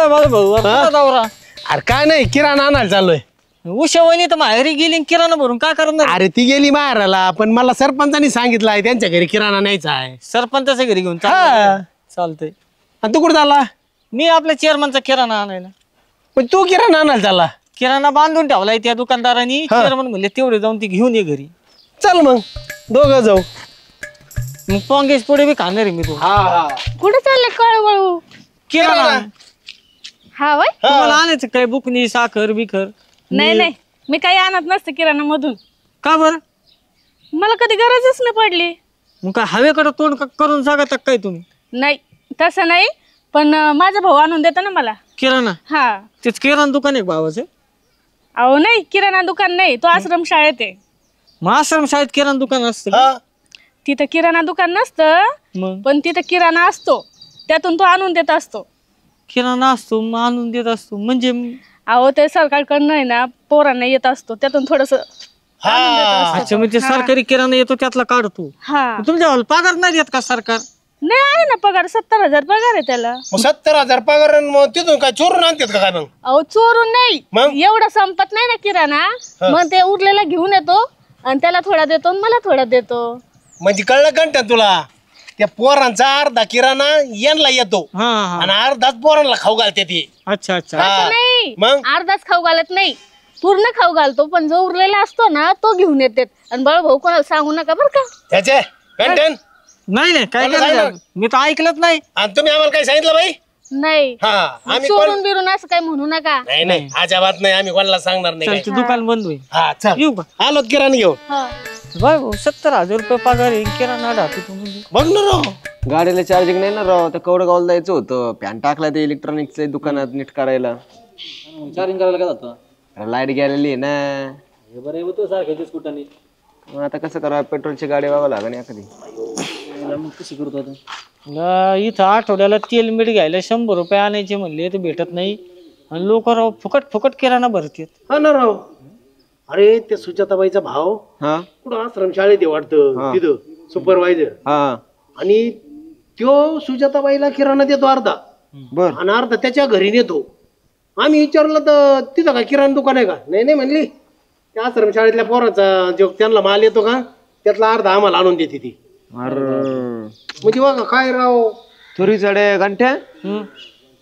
दौरा? अरे काय नाही, किराणा आणायला चाललोय. उषा वहिनी तर माहेरी गेली किराणा भरून काय करणार? अरे ती गेली माहेराला, पण मला सरपंचानी सांगितलं आहे त्यांच्या घरी किराणा न्यायचा आहे. सरपंचाच्या घरी घेऊन चालतंय. आणि तू कुठं चालला? मी आपल्या चेअरमनचा किराणा आणायला. पण तू किराणा आणायला चालला? किराणा बांधून ठेवलाय त्या दुकानदारांनी. चेअरमन म्हणले तेवढे जाऊन ती घेऊन ये घरी. चल मग दोघं जाऊ. मग पोंगेश पुढे बी खाणार आहे मी. तू कुठे चालले कळवळू? किराणा हा वय तुम्हाला आणायचं काय? बुकनी साखर बिखर? नाही नाही, मी काही आणत नसते किराणा मधून. का बरं? मला कधी गरजच नाही पडली. मग काय हवेकडे तोंड करून सांगता काय तुम्ही? नाही तसं नाही, पण माझा भाऊ आणून देतो ना मला किराणा. हा तेच किराणा दुकान आहे भावाचं? अहो नाही, किराणा दुकान नाही, तो आश्रम शाळेत आहे. मग आश्रम शाळेत किराणा दुकान असतं? तिथं किराणा दुकान नसतं, मग पण तिथं किराणा असतो, त्यातून तो आणून देत असतो. किराणा असतो मग आणून देत असतो म्हणजे? अहो ते सरकारकडनं आहे ना, पोरांना येत असतो, त्यातून थोडस. अच्छा, म्हणजे सरकारी किराणा येतो त्यातला काढतो. हा तुमच्या पगार नाही देत का सरकार? नाही आहे ना पगार, 70,000 पगार आहे त्याला. 70,000 पगार? मग तिथून काय चोरून आणतात का काय? मग अहो चोरून नाही, एवढा संपत नाही ना किराणा, मग ते उरलेला घेऊन येतो आणि त्याला थोडा देतो आणि मला थोडा देतो. म्हणजे कळलं घंटा तुला? त्या पोरांचा अर्धा किराणा यांना येतो आणि अर्धाच पोरांना खाऊ घालते ती. अच्छा अच्छा. नाही, अर्धाच खाऊ घालत नाही, पूर्ण खाऊ घालतो, पण जो उरलेला असतो ना तो घेऊन येते. आणि बळ भाऊ कोणाला सांगू नका बरं का. त्याचे कंटेन नाही नाही काय करायचं, मी तर ऐकलंच नाही. आणि तुम्ही आम्हाला काय सांगितलं बाई? नाही, आम्ही चोरून बिरून असं काही म्हणू नका. नाही नाही, अजिबात नाही, आम्ही कोणाला सांगणार नाही. दुकान बंद होईल. हा चल येऊ का? आलो किराणा घेऊ. बाय 70,000 रुपये पगार आहे, किराणा डाकू तुम्ही. बघ ना राव, गाडीला चार्जिंग नाही ना राव. त्या कवडगावला जायचं होतं, फॅन टाकला ते इलेक्ट्रॉनिकच्या दुकानात नीट करायला. चार्जिंग करायला काय जातं? लाईट गेलेली आहे ना. बरं होतो सारख्याच्या स्कूटाने. मग आता कसं करा, पेट्रोलची गाडी वावा लागेल एखादी. मग कशी करतो आता? इथं आठवड्याला तेल मीठ घ्यायला 100 रुपये आणायचे म्हणले तर भेटत नाही. आणि लोक राव फुकट फुकट किराणा भरतात. हा ना राव. अरे ते सुजाताबाईचा भाव कुठं आश्रम शाळेत वाटतं, तिथं सुपरवायझर. आणि त्यो सुजाताबाईला किराणा देतो अर्धा, बर, आणि अर्धा त्याच्या घरी नेतो. आम्ही विचारलं तर तिथं काय किराणा दुकान आहे का? नाही नाही म्हणली, त्या आश्रम शाळेतल्या पोराचा जो त्यांना माल येतो का त्यातला अर्धा आम्हाला आणून देते ती. म्हणजे बघा काय राव. थोडी चढे घंट्या.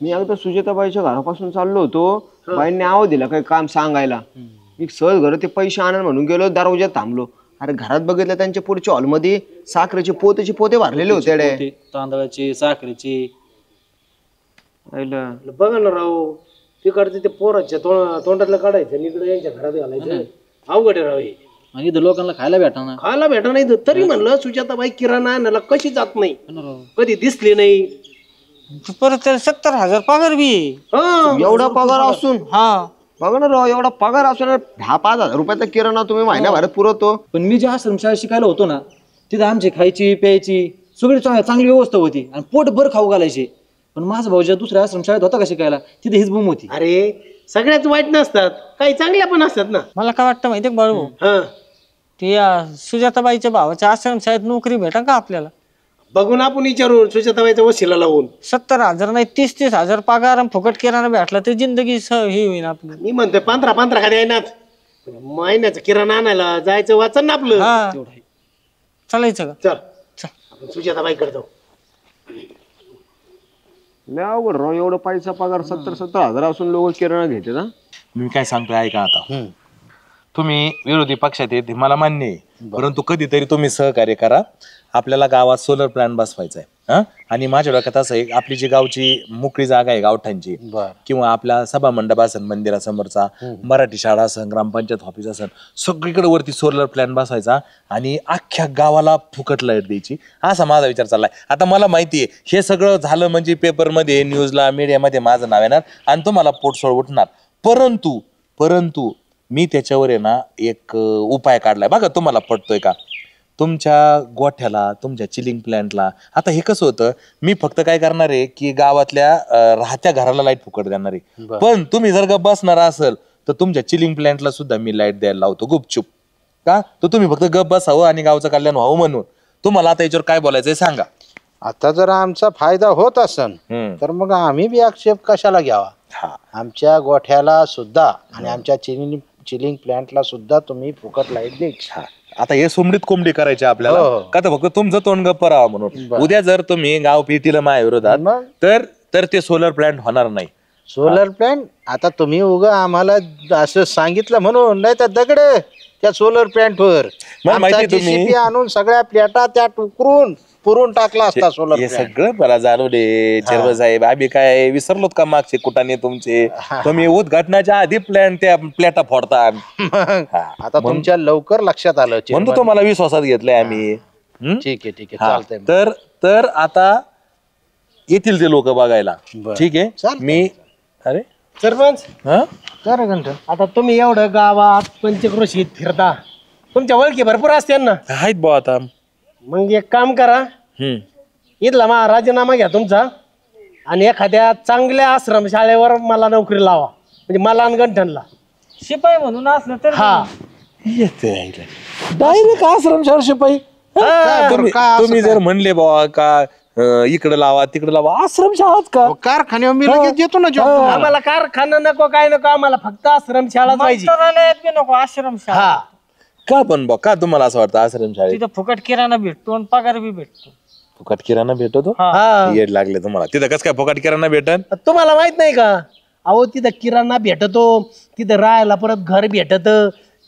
मी अगदी सुजाताबाईच्या घरापासून चाललो होतो, बाईंनी आव दिला काही काम सांगायला. मी सहज घर ते पैसे आणायला म्हणून गेलो, दरवाज्यात थांबलो. अरे घरात बघितलं त्यांच्या पुढच्या हॉलमध्ये साखरेचे पोते भरलेले होते, तांदळाचे साखरेचे. बघा ना राव, तिकडचे ते पोराच्या तोंडातलं काढायचं, इकडे यांच्या घरात घालायचं. अवघड राव हे. आणि इथं लोकांना खायला भेटा नाही. तरी म्हणलं सुजाताबाई किराणा आणायला कशी जात नाही, कधी दिसली नाही. परत 70,000 पगार बी एवढा पगार असून. बघा ना राव, एवढा पगार असून 10-5 हजार रुपयाचा किराणा तुम्ही महिन्याभरात पुरवतो. पण मी ज्या आश्रमशाळेत शिकायला होतो ना, तिथं आमची खायची प्यायची सगळी चांगली व्यवस्था होती आणि पोटभर खाऊ घालायचे. पण माझा भाऊ ज्या दुसऱ्या आश्रमशाळेत होता का शिकायला, तिथे हीच बोंब होती. अरे सगळ्याच वाईट नसतात, काही चांगल्या पण असतात ना. मला काय वाटतं माहितीये बाळू, ते सुजाताबाईच्या भावाच्या आश्रमशाळेत नोकरी भेटा का आपल्याला? बघून आपण विचारू सुजाताबाईचा वशिला लावून. 70,000 नाही 30,000 पगार आणि फुकट किराणा भेटला तर जिंदगी हे होईल आपली. मी म्हणतोय 15 खाली येणार, महिन्याचा किराणा आणायला जायचं वाचन ना आपलं. चालायचं का? चल आपण सुजाताबाईकडे जाऊ. अवघड राव, एवढं पैसा पगार 70-70 हजार असून लोक किराणा घेते ना. मी काय सांगतोय ऐका आता. तुम्ही विरोधी पक्षात येते मला मान्य आहे, परंतु कधीतरी तुम्ही सहकार्य करा. आपल्याला गावात सोलर प्लॅन्ट बसवायचा आहे. आणि माझ्या डोक्यात असं आहे, आपली जी गावची मोकळी जागा आहे गावठांची, किंवा आपला सभा मंडप असेल मंदिरासमोरचा, मराठी शाळा असेल, ग्रामपंचायत ऑफिस असेल, सगळीकडे वरती सोलर प्लॅन्ट बसवायचा आणि अख्ख्या गावाला फुकट लाईट द्यायची, असा माझा विचार चाललाय. आता मला माहिती आहे हे सगळं झालं म्हणजे पेपरमध्ये, न्यूजला, मीडियामध्ये माझं नाव येणार आणि तुम्हाला पोटसोळ उठणार. परंतु मी त्याच्यावर आहे ना एक उपाय काढलाय बघा, तुम्हाला पटतोय का? तुमच्या गोठ्याला, तुमच्या चिलिंग प्लॅन्टला, आता हे कसं होतं, मी फक्त काय करणार आहे की गावातल्या राहत्या घराला लाईट फुकट देणार आहे. पण तुम्ही जर का बसणार असेल तर तुमच्या चिलिंग प्लॅन्टला सुद्धा मी लाईट द्यायला लावतो गुपचूप. का? तर तुम्ही फक्त गप बसावं आणि गावचं कल्याण व्हावं म्हणून. तुम्हाला आता याच्यावर काय बोलायचंय सांगा. आता जर आमचा फायदा होत असन तर मग आम्ही बी आक्षेप कशाला घ्यावा. आमच्या गोठ्याला सुद्धा आणि आमच्या चिलिंग प्लांटला सुद्धा तुम्ही फुकट लाईट द्यायची. आता हे सुमडीत कोंबडी करायची आपल्याला का तर फक्त तुमचं तोंड गप्प राहावं म्हणून. उद्या जर तुम्ही गाव पेटीला माझ्या विरोधात तर ते सोलर प्लांट होणार नाही. सोलर प्लांट आता तुम्ही उगा आम्हाला असं सांगितलं म्हणून, नाही तर दगड त्या सोलर प्लांट वर माहिती तुम्ही JCB आणून सगळ्या प्लेटा त्या टुकरून पुरून टाकला असता सोलर हे प्लांट. सगळं मला जाणवले चेअरमन साहेब. आम्ही काय विसरलोत का मागचे कुटाने तुमचे. तुम्ही उद्घाटनाच्या आधी त्या प्लेटा फोडता. आता तुमच्या लवकर लक्षात आलं म्हणतो तुम्हाला विश्वासात घेतलंय आम्ही. ठीक आहे चालतंय. तर आता येतील ते लोक बघायला. ठीक आहे मी अरे सरपंच कर घंटा. आता तुम्ही एवढं गावात पंचक्रोशीत फिरता, तुमच्या ओळखी भरपूर असते ना. आहेत बुवा आता. मग एक काम करा, इथला राजीनामा घ्या तुमचा आणि एखाद्या चांगल्या आश्रमशाळेवर मला नोकरी लावा, म्हणजे मला आणि गंठनला. शिपाई म्हणून असलं तर हा येते डायरेक्ट आश्रमशाळा शिपाई. तुम्ही जर म्हणले बाबा का इकडे लावा तिकडे लावा आश्रमशाळाच का कारखान्यावर मी लगेच देतो ना जॉब. आम्हाला कारखाना नको काय नको, आम्हाला फक्त आश्रमशाळा पाहिजे. मंत्रालयात बी नको आश्रमशाळा. हा का पण बा का तुम्हाला असं वाटतं आश्रमशाळेत तिथं फुकट किराणा भेटतो आणि पगार बी भेटतो. फुकट किराणा भेटतो? हा. येड लागले तुम्हाला. तिथं कसं काय फुकट किराणा भेटन? तुम्हाला माहित नाही का? अहो तिथं किराणा भेटतो, तिथं राहायला परत घर भेटत,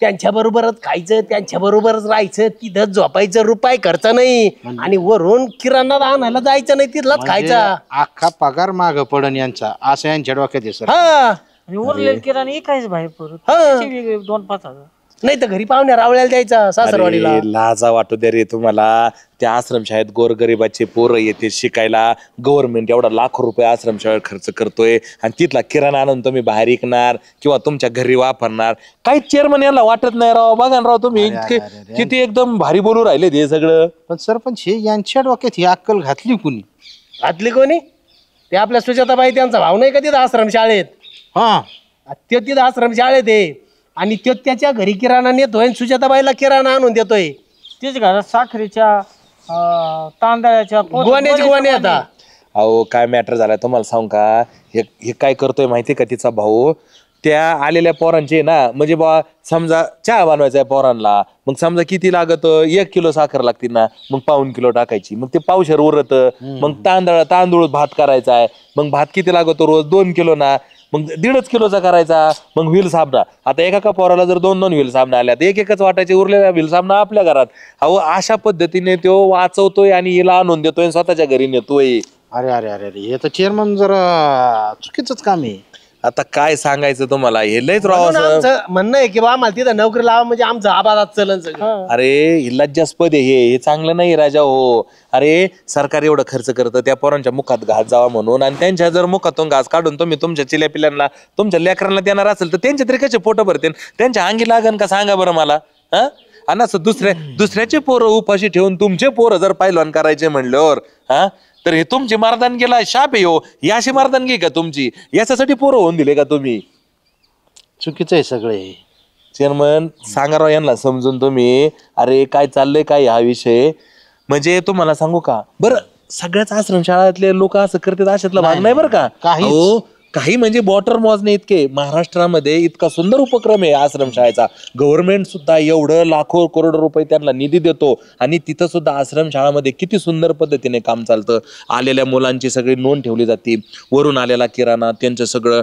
त्यांच्या बरोबरच खायचं, त्यांच्या बरोबरच राहायचं, तिथं झोपायचं, रुपये खर्च नाही आणि वरून किराणा आणायला जायचं नाही, तिथलाच खायचा. अख्खा पगार माग पडन यांचा असं यांच्या डोक्यात आहे सर. हा आणि उरलेलं किराणा इकायच बाहेर परत. हा. त्याचे वेगळे 2-5 हजार. नाही तर घरी पाहुण्या रावळ्याला द्यायचा सासरवाडीला. अरे, लाजा वाटू दे रे तुम्हाला. त्या आश्रमशाळेत गोरगरिबाचे पोरं येते शिकायला. गव्हर्नमेंट एवढा लाखो रुपये आश्रमशाळेत खर्च करतोय आणि तिथला किराणा आणून तुम्ही बाहेर विकणार किंवा तुमच्या घरी वापरणार. काही चेअरमन यांना वाटत नाही राव. बघा ना राव तुम्ही किती एकदम भारी बोलू राहिले ते सगळं. पण सरपंच हे यांच्या डोक्यात ही अक्कल घातली कुणी? घातली कोणी? ते आपल्या सुजाताबाई त्यांचा भाव नाही का तिथं आश्रमशाळेत? हा ते तिथं आश्रमशाळेत आहे आणि तो त्याच्या घरी किराणा नेतोय आणि सुजाताबाईला किराणा आणून देतोय. तेच घरात साखरेच्या तांदळाच्या गोवाने आता. अहो काय मॅटर झालाय तुम्हाला सांगू का. हे काय करतोय माहितीये का तिचा भाऊ. त्या आलेल्या पोरांचे ना म्हणजे बा समजा चहा बनवायचा आहे पोरांना, मग समजा किती लागत 1 किलो साखर लागते ना, मग 1.25 किलो टाकायची, मग ते पावशेर उरत. मग तांदूळ भात करायचा आहे, मग भात किती लागतो रोज 2 किलो ना, मग 1.5 किलोचा करायचा. मग व्हील साबणा आता एका पोराला जर 2-2 व्हील साबणा आल्या तर एकच वाटायचे, उरलेल्या व्हील साबणा आपल्या घरात. अहो अशा पद्धतीने तो वाचवतोय आणि हिला आणून देतोय स्वतःच्या घरी नेतोय. अरे अरे अरे अरे हे तर चेअरमन जरा चुकीचंच काम आहे. आता काय सांगायचं तुम्हाला. हे लयच राव असं. आमचं म्हणणं आहे की बा आम्हाला तिथं नोकरी लावा म्हणजे आमचं आबादात चलन सगळं. अरे हे लज्जास्पद आहे. हे चांगलं नाही राजा हो. अरे सरकार एवढं खर्च करतं त्या पोरांच्या मुखात घास जावा म्हणून, आणि त्यांच्या जर मुखातून घास काढून तुम्ही तुमच्या चिल्या पिल्यांना तुमच्या लेकरांना देणार असेल तर त्यांचे तरी कसे पोट भरते? त्यांच्या अंगी लागन का सांगा बरं मला. हा आणि असं दुसऱ्याचे पोरं उपाशी ठेवून तुमचे पोरं जर पैलवान करायचे म्हणल्यावर हा तर हे तुमची मर्दानगीला शाप आहे हो. ही अशी मर्दानगी का तुमची? याच्यासाठी पोरं होऊन दिले का तुम्ही? चुकीचं आहे सगळे. चेअरमन सांगा राव यांना समजून तुम्ही. अरे काय चाललंय काय हा विषय. म्हणजे तुम्हाला सांगू का बरं, सगळ्याच आश्रमशाळातले लोक असं करतात अशातला भाग नाही बरं का. काही म्हणजे बॉटर मोजणे इतके महाराष्ट्रामध्ये इतका सुंदर उपक्रम आहे आश्रमशाळेचा. गव्हर्नमेंट सुद्धा एवढं लाखो करोड रुपये त्यांना निधी देतो आणि तिथं सुद्धा आश्रमशाळामध्ये किती सुंदर पद्धतीने काम चालतं. आलेल्या मुलांची सगळी नोंद ठेवली जाते, वरून आलेला किराणा त्यांचं सगळं.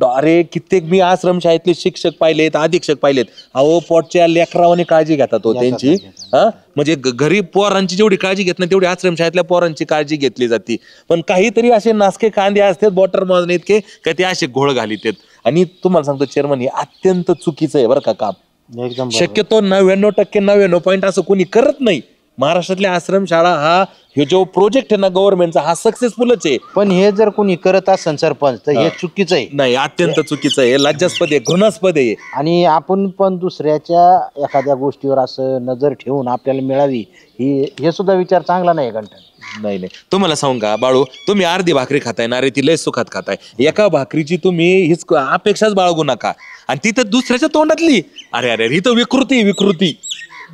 अरे कित्येक मी आश्रमशाळेतले शिक्षक पाहिलेत, अधीक्षक पाहिलेत. अहो पोटच्या लेकरावाने काळजी घेतात हो त्यांची. हा म्हणजे घरी पोरांची जेवढी काळजी घेत नाही तेवढी आश्रमशाळेतल्या पोरांची काळजी घेतली जाते. पण काहीतरी असे नासके कांदे असतात बॉटर मोजणे इतके का ते असे घोळ घालीत. आणि तुम्हाला सांगतो चेअरमन हे अत्यंत चुकीचं आहे बरं का काम. एकदम शक्यतो 99% असं कोणी करत नाही. महाराष्ट्रातल्या आश्रमशाळा हे जो प्रोजेक्ट आहे ना गव्हर्नमेंटचा हा सक्सेसफुलच आहे. पण हे जर कोणी करत असेल सरपंच तर हे चुकीचं आहे. नाही अत्यंत चुकीचं आहे, लज्जास्पद आहे, घृणास्पद आहे. आणि आपण पण दुसऱ्याच्या एखाद्या गोष्टीवर असं नजर ठेवून आपल्याला मिळावी हे सुद्धा विचार चांगला नाही घंटा. नाही तुम्हाला सांगू का बाळू, तुम्ही अर्धी भाकरी खाताय ना रे, ती लय सुखात खाताय. एका भाकरीची तुम्ही हीच अपेक्षाच बाळगू नका. आणि तिथं दुसऱ्याच्या तोंडातली अरे अरे ही तर विकृती.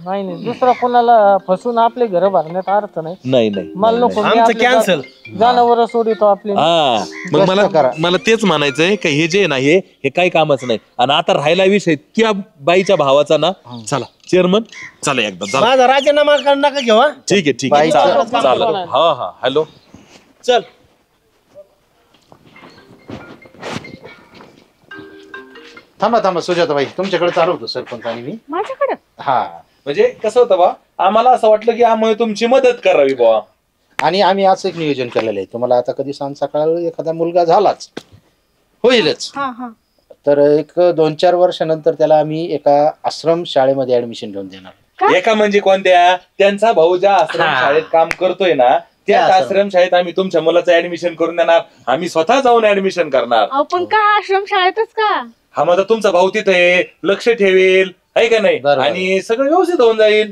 नाही नाही दुसरा कोणाला फसून आपले घर भरण्यात अर्थ नाही. नाही नाही मला नको आमचं कॅन्सल. जनावर सोडितो आपले. हा मग मला तेच म्हणायचंय की हे जे आहे ना हे काही कामच नाही. आणि आता राहिला विषय त्या बाईच्या भावाचा ना. चला चेअरमन चला एकदा चला. माझा राजीनामा नका घेऊ. ठीक आहे ठीक आहे चालेल. हा हा हॅलो चल थांबा सुजाताबाई, तुमच्याकडे चालू होतो सरपंच आणि मी. माझ्याकडे हा म्हणजे कसं होतं बा आम्हाला असं वाटलं की आम्ही तुमची मदत करावी बुवा. आणि आम्ही असं एक नियोजन केलेलं आहे. तुम्हाला आता कधी सांग सकाळ एखादा मुलगा झालाच होईलच तर एक 2-4 वर्षानंतर त्याला आम्ही एका आश्रम शाळेमध्ये ऍडमिशन घेऊन देणार. एका म्हणजे कोणत्या? त्यांचा भाऊ ज्या आश्रम शाळेत काम करतोय ना त्याच आश्रम शाळेत आम्ही तुमच्या मुलाचं ऍडमिशन करून देणार. आम्ही स्वतः जाऊन ऍडमिशन करणार. पण का आश्रम शाळेतच का? हा माझा तुमचा भाऊ तिथे आहे, लक्ष ठेवेल आहे का नाही, आणि सगळं व्यवस्थित होऊन जाईल.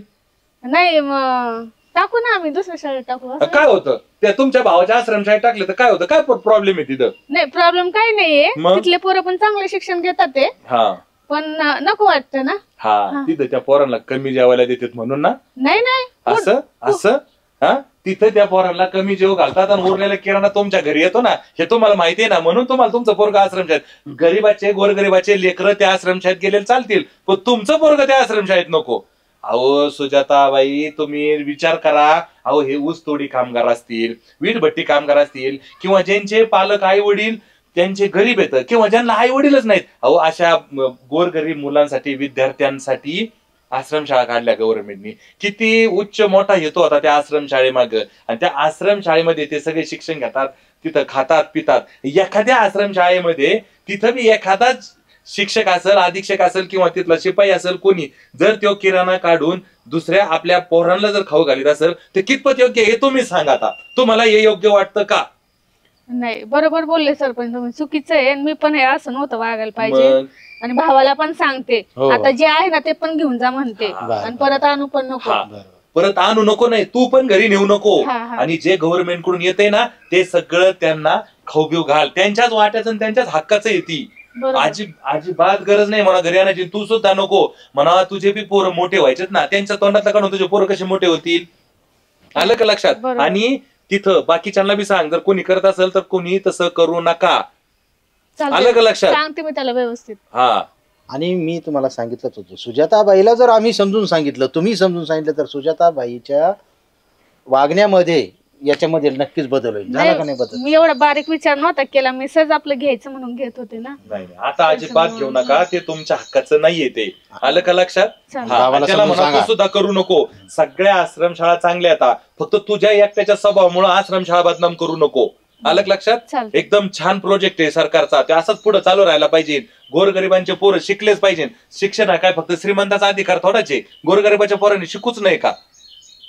नाही मग टाकू ना आम्ही दुसऱ्या शाळेत टाकू. काय होतं त्या तुमच्या भावाच्या आश्रम शाळेत टाकलं तर काय होतं? काय प्रॉब्लेम आहे तिथं? नाही प्रॉब्लेम काही नाहीये. तिथले पोरं पण चांगले शिक्षण घेतात ते. हा पण नको वाटतं ना. हा तिथं त्या पोरांना कमी जेवायला देतात म्हणून ना. नाही नाही असं असं हा तिथं त्या पोरांना कमी जेव घालतात आणि उरलेला किराणा तुमच्या घरी येतो ना. हे तुम्हाला माहिती आहे ना. म्हणून तुम्हाला तुमचं पोरगा आश्रमशाळेत. गरीबाचे गोरगरीबाचे लेकरं त्या आश्रमशाळेत गेलेले चालतील पण तुमचं पोरग त्या आश्रमशाळेत नको. अहो सुजाताबाई तुम्ही विचार करा. अहो हे ऊसतोडी कामगार असतील, वीटभट्टी कामगार असतील, किंवा ज्यांचे पालक आई वडील त्यांचे गरीब येतं, किंवा ज्यांना आई वडीलच नाहीत, अहो अशा गोरगरीब मुलांसाठी विद्यार्थ्यांसाठी आश्रमशाळा काढल्या गव्हर्नमेंटनी. किती उच्च मोठा हेतू होता त्या आश्रमशाळेमाग. आणि त्या आश्रमशाळेमध्ये ते सगळे शिक्षण घेतात, तिथं खातात पितात. एखाद्या आश्रमशाळेमध्ये तिथं बी एखादाच शिक्षक असेल, अधीक्षक असेल, किंवा तिथला शिपाई असेल कोणी, जर तो किराणा काढून दुसऱ्या आपल्या पोरांना जर खाऊ घालीत असेल तर कितपत योग्य हे तुम्ही सांगा. आता तुम्हाला हे योग्य वाटतं का? नाही बरोबर बोलले सरपंच तुम्ही. चुकीचं आहे. मी पण हे असं नव्हतं वागायला पाहिजे. आणि भावाला पण सांगते आता जे आहे ना ते पण घेऊन जा म्हणते. आणि परत आणू पण नको. परत आणू नको नाही, तू पण घरी नेऊ नको. आणि जे गव्हर्नमेंट कडून येते ना ते सगळं त्यांना खाऊ बिऊ घाल. त्यांच्याच वाट्याचं आणि त्यांच्याच हक्काचं येते. अजिबात गरज नाही म्हणा घरी आणायची. तू सुद्धा नको म्हणा. तुझे बी पोरं मोठे व्हायचेत ना. त्यांच्या तोंडातला काढून तुझे पोरं कसे मोठे होतील? आलं का लक्षात? आणि तिथं बाकीच्यांना बी सांग जर कोणी करत असेल तर कोणी तसं करू नका. आलं का लक्षात? सांगते मी त्याला व्यवस्थित. हा आणि मी तुम्हाला सांगितलंच होतं सुजाताबाईला जर आम्ही समजून सांगितलं, तुम्ही समजून सांगितलं तर सुजाताबाईच्या वागण्यामध्ये याच्यामध्ये नक्कीच बदल होईल. झाला का नाही बदल? मी एवढा बारीक विचार नव्हता केला. मी सहज आपलं घ्यायचं म्हणून घेत होते ना. नाही आता अजिबात घेऊ नका. ते तुमच्या हक्काचं नाहीये ते. आलं का लक्षात? त्याला म्हणा तू सुद्धा करू नको. सगळ्या आश्रमशाळा चांगल्या आता फक्त तुझ्या एकट्याच्या स्वभावामुळे आश्रमशाळा बदनाम करू नको. आलं का लक्षात? एकदम छान प्रोजेक्ट आहे सरकारचा. ते असंच पुढे चालू राहायला पाहिजे. गोरगरिबांचे पोरं शिकलेच पाहिजे. शिक्षण हा काय फक्त श्रीमंताचा अधिकार थोडाच आहे. गोरगरिबाच्या पोरांनी शिकूच नाही का?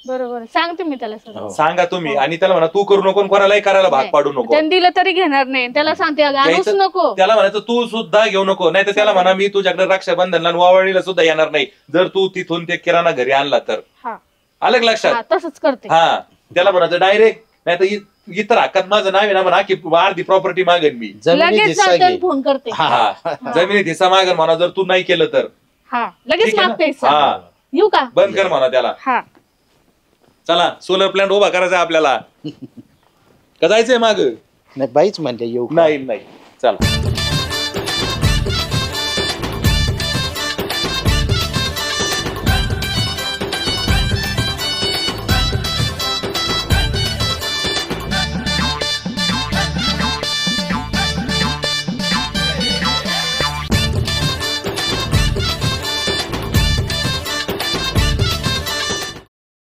बरोबर सांगते मी त्याला. सांगा तुम्ही. आणि त्याला म्हणा तू करू नको, कोणालाही करायला भाग पाडू नको. त्यांनी दिलं तरी घेणार नाही. त्याला सांगते आणूच नको. त्याला म्हणायचं तू सुद्धा घेऊ नको. नाही तर त्याला म्हणा मी तुझ्याकडे रक्षाबंधनला वावळीला सुद्धा येणार नाही जर तू तिथून ते किराणा घरी आणला तर. आलं का लक्षात? तसंच करते. हा त्याला म्हणायचं डायरेक्ट. नाही तर इतर हक्कात माझं नाव आहे ना म्हणा की अर्धी प्रॉपर्टी मागेन मी. लगेच फोन करते. जमिनीत हिस्सा मागेन म्हणा जर तू नाही केलं तर. लगेच मागते. येऊ का? बंद कर म्हणा त्याला. चला सोलर प्लांट उभा करायचा आपल्याला. का जायचंय माग? नाही बाईच म्हणते येऊ. नाही चला.